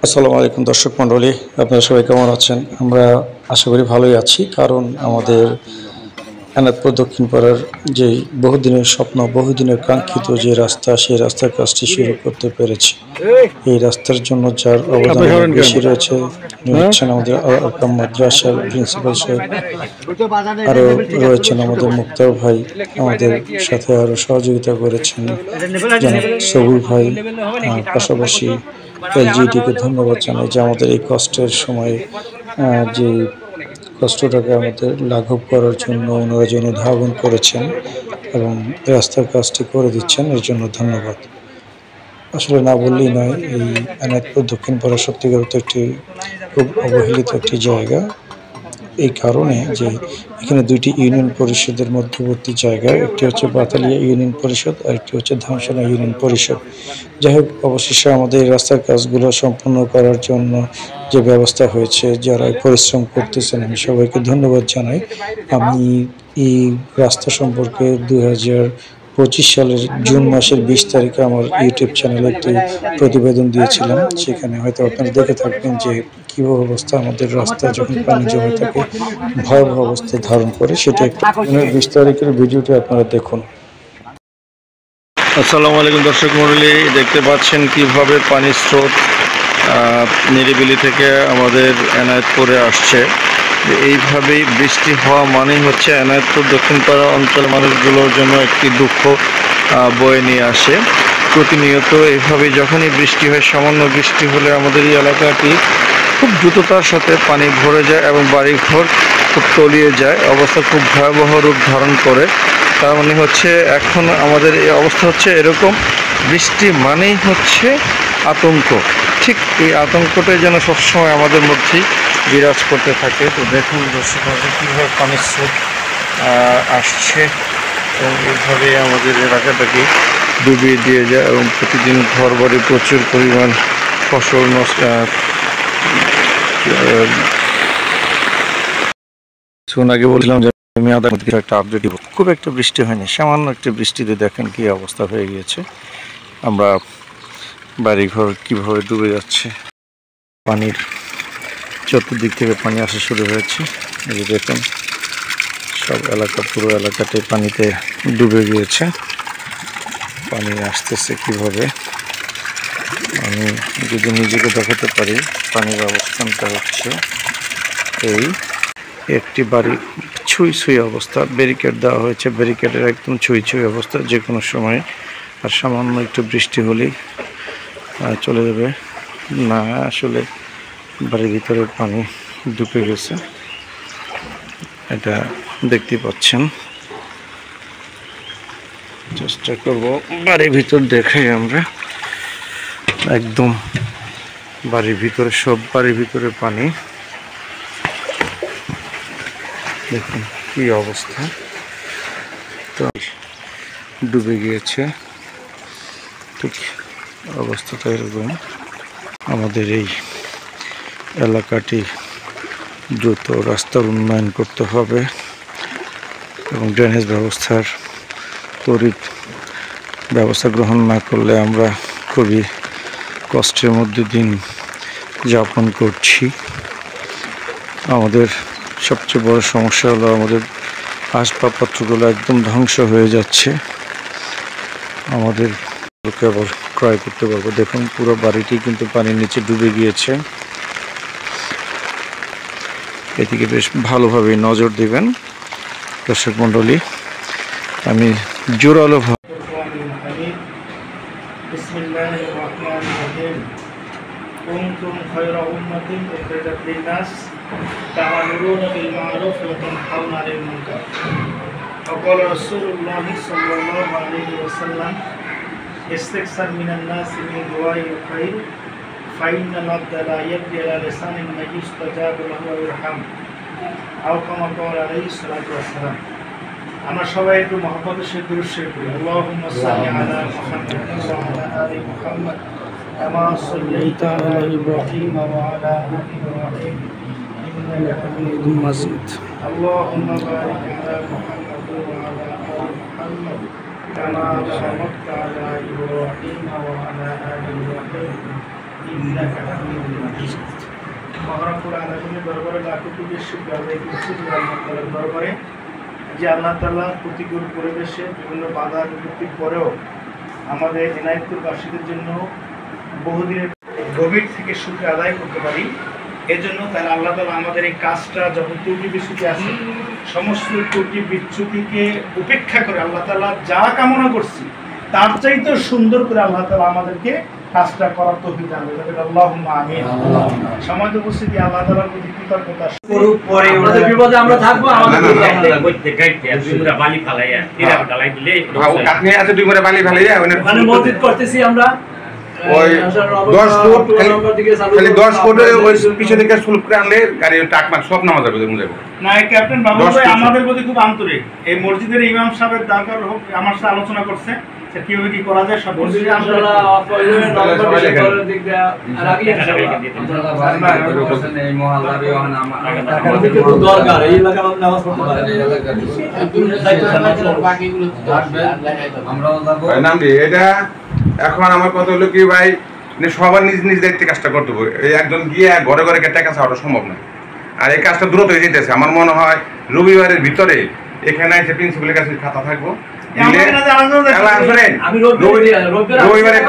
আসসালামু আলাইকুম দর্শক মণ্ডলী, আপনারা সবাই কেমন আছেন? আমরা আশা করি ভালোই আছি, কারণ আমাদের এনাদপুর দক্ষিণ পাড়ার যে বহুদিনের স্বপ্ন, বহুদিনের কাঙ্ক্ষিত যে রাস্তা, সেই রাস্তার কাজটি শুরু করতে পেরেছি। এই রাস্তার জন্য যার অবদান অনেক বেশি রয়েছে, উনি হচ্ছেন আমাদের আরকাম মাদ্রাসার প্রিন্সিপাল সাহেব। আরও রয়েছেন আমাদের মুক্তার ভাই, আমাদের সাথে আরও সহযোগিতা করেছেন জনাব সবুর ভাই। পাশাপাশি এলজিইডিকে ধন্যবাদ জানাই যে আমাদের এই কষ্টের সময়ে যে কষ্টটাকে আমাদের লাঘব করার জন্য ওনারা যে অনুধাবন করেছেন এবং রাস্তার কাজটি করে দিচ্ছেন, এর জন্য ধন্যবাদ। আসলে না বললেই নয়, এই এনায়েতপুর দক্ষিণ পাড়া সত্যিকার অর্থে একটি খুব অবহেলিত একটি জায়গা। এই কারণে যে এখানে দুইটি ইউনিয়ন পরিষদের মধ্যবর্তী জায়গায়, একটি হচ্ছে বাতালিয়া ইউনিয়ন পরিষদ আর একটি হচ্ছে ধামসোনা ইউনিয়ন পরিষদ। যাই হোক, অবশেষে আমাদের এই রাস্তার কাজগুলো সম্পূর্ণ করার জন্য যে ব্যবস্থা হয়েছে, যারা পরিশ্রম করতেছেন, আমি সবাইকে ধন্যবাদ জানাই। আমি এই রাস্তা সম্পর্কে 2025 সালের জুন মাসের 20 তারিখে আমার ইউটিউব চ্যানেলে একটি প্রতিবেদন দিয়েছিলাম। সেখানে হয়তো আপনারা দেখে থাকবেন যে কীভাবে অবস্থা আমাদের রাস্তা যখন পানি জমে থাকে, ভয়াবহ অবস্থা ধারণ করে। সেটা একটু 20 তারিখের ভিডিওটি আপনারা দেখুন। আসসালামু আলাইকুম দর্শক মণ্ডলী, দেখতে পাচ্ছেন কিভাবে পানির স্রোত নিরিবিলি থেকে আমাদের এনায়েতপুরে আসছে। এইভাবেই বৃষ্টি হওয়া মানেই হচ্ছে এনায়েতপুর দক্ষিণপাড়া অঞ্চলের মানুষগুলোর জন্য একটি দুঃখ বয়ে নিয়ে আসে। প্রতিনিয়ত এইভাবে যখনই বৃষ্টি হয়, সামান্য বৃষ্টি হলে আমাদের এই এলাকাটি খুব দ্রুততার সাথে পানি ভরে যায় এবং বাড়িঘর খুব তলিয়ে যায়, অবস্থা খুব ভয়াবহ রূপ ধারণ করে। তার মানে হচ্ছে এখন আমাদের এই অবস্থা হচ্ছে এরকম, বৃষ্টি মানেই হচ্ছে আতঙ্ক। ঠিক এই আতঙ্কটাই যেন সবসময় আমাদের মধ্যেই বিরাজ করতে থাকে। তো দেখুন দর্শক, কীভাবে পানির স্রোত আসছে এবং এইভাবে আমাদের এলাকাটাকে ডুবিয়ে দিয়ে যায় এবং প্রতিদিন ঘর বাড়ি প্রচুর পরিমাণ ফসল নষ্ট। কিছুক্ষণ আগে বলছিলাম যে আমি একটা আপডেট দিব। খুব একটা বৃষ্টি হয়নি, সামান্য একটা বৃষ্টিতে দেখেন কি অবস্থা হয়ে গিয়েছে। আমরা বাড়িঘর কিভাবে ডুবে যাচ্ছে, পানির চতুর্দিক থেকে পানি আসা শুরু হয়েছে। এই যে দেখুন, সব এলাকা, পুরো এলাকাতে পানিতে ডুবে গিয়েছে। পানি আসতেছে কিভাবে, আমি যদি নিজেকে দেখাতে পারি, পানির অবস্থানটা হচ্ছে এই একটি বাড়ি ছুঁই ছুঁই অবস্থা, ব্যারিকেড দেওয়া হয়েছে, ব্যারিকেডের একদম ছুঁই ছুঁই অবস্থা, যে কোনো সময় আর সামান্য একটু বৃষ্টি হলেই চলে যাবে। না, আসলে বাড়ির ভিতরে পানি ঢুকে গেছে, এটা দেখতে পাচ্ছেন। চেষ্টা করব বাড়ির ভিতর দেখাই আমরা, একদম বাড়ির ভিতরে, সব বাড়ির ভিতরে পানি। দেখুন কি অবস্থা, তো ডুবে গিয়েছে। ঠিক অবস্থাটা এরকম। আমাদের এই এলাকাটি দ্রুত রাস্তার উন্নয়ন করতে হবে এবং ড্রেনেজ ব্যবস্থার তড়িৎ ব্যবস্থা গ্রহণ না করলে আমরা খুবই কষ্টের মধ্যে দিন যাপন করছি। আমাদের সবচেয়ে বড় সমস্যা হলো আমাদের আসবাবপত্রগুলো একদম ধ্বংস হয়ে যাচ্ছে। আমাদের আবার ক্রয় করতে পারবো। দেখুন পুরো বাড়িটি কিন্তু পানির নিচে ডুবে গিয়েছে। এদিকে বেশ ভালোভাবে নজর দিবেন দর্শক মণ্ডলী। আমি জোরালো كنتم خير أمة أخرجت للناس تأمرون بالمعروف وتنهون عن المنكر وقال رسول الله صلى الله عليه وسلم استكثر من الناس من دعاء الخير فإن العبد لا يبدي على لسان من يستجاب له ويرحم أو كما قال عليه الصلاة والسلام. আমরা সবাই একটু মহব্বতের সাথে দুরূদ শরীফ পড়ি। আল্লাহুম্মা সাল্লি আলা মুহাম্মাদ ওয়া আলা আলি মুহাম্মাদ كما صليت على إبراهيم وعلى آل إبراهيم إنك حميد مجيد. اللهم بارك على محمد وعلى آل محمد كما باركت على إبراهيم وعلى آل إبراهيم ইন্নাকা হামিদুম মাজিদ। মহারাব্বুল আলামিনের দরবারে লাখো কোটি শুকর আদায় করছি আল্লাহ তাআলার দরবারে যে আল্লাহ তাআলা প্রতিকূল পরিবেশে বিভিন্ন বাধা বিপত্তির পরেও আমাদের এনায়েতপুরবাসীদের জন্য বহুদিনের গভীর থেকে সুখে আদায় করতে পারি। এজন্য তাহলে আল্লাহ তাআলা আমাদের এই কাজটা যখন ত্রুটি বিচ্যুতি আছে সমস্ত ত্রুটি বিচ্যুতিকে উপেক্ষা করে আল্লাহ তাআলা যা কামনা করছি তার চাইতে সুন্দর করে আল্লাহ তাআলা আমাদেরকে কাজটা করার তৌফিক দান করুন। আল্লাহুম্মা আমিন। সমাজ উপস্থিতি আল্লাহ তাআলার প্রতি কৃতজ্ঞতা স্বরূপ পরে আমাদের বিপদে আমরা থাকবো। আমাদের কইতে গাইতে দুইটা বালি ফালাইয়া তিরা ডালাই দিলে আপনি আছে দুইটা বালি ফালাইয়া ওখানে মসজিদ করতেছি আমরা ওই 10 ফুট খালি 10 ফুটে ওই পিছে থেকে সুলভ করে আনলে গাড়ি টাকমাক সব নামা যাবে যাবে না। ক্যাপ্টেন বাবু ভাই আমাদের প্রতি খুব আন্তরিক। এই মসজিদের ইমাম সাহেবের দরকার হোক আমার সাথে আলোচনা করছে কিভাবে কি করা যায় সব মসজিদে আমরা দিক দিয়ে রাখি এই মহল্লারই দরকার এই এলাকার নামাজ পড়তে পারে এই এলাকার বাকিগুলো আমরাও যাব নাম দি এটা। এখন আমার কথা হলো কি ভাই, সবার নিজ নিজ দায়িত্বে কাজটা করতে হবে। এই একজন গিয়ে ঘরে ঘরে টাকা চাওয়াটা সম্ভব না। আর এই কাজটা দ্রুত হয়ে যেতেছে। আমার মনে হয় রবিবারের ভিতরে এখানে এসে প্রিন্সিপালের কাছে খাতা থাকবো রবিবারে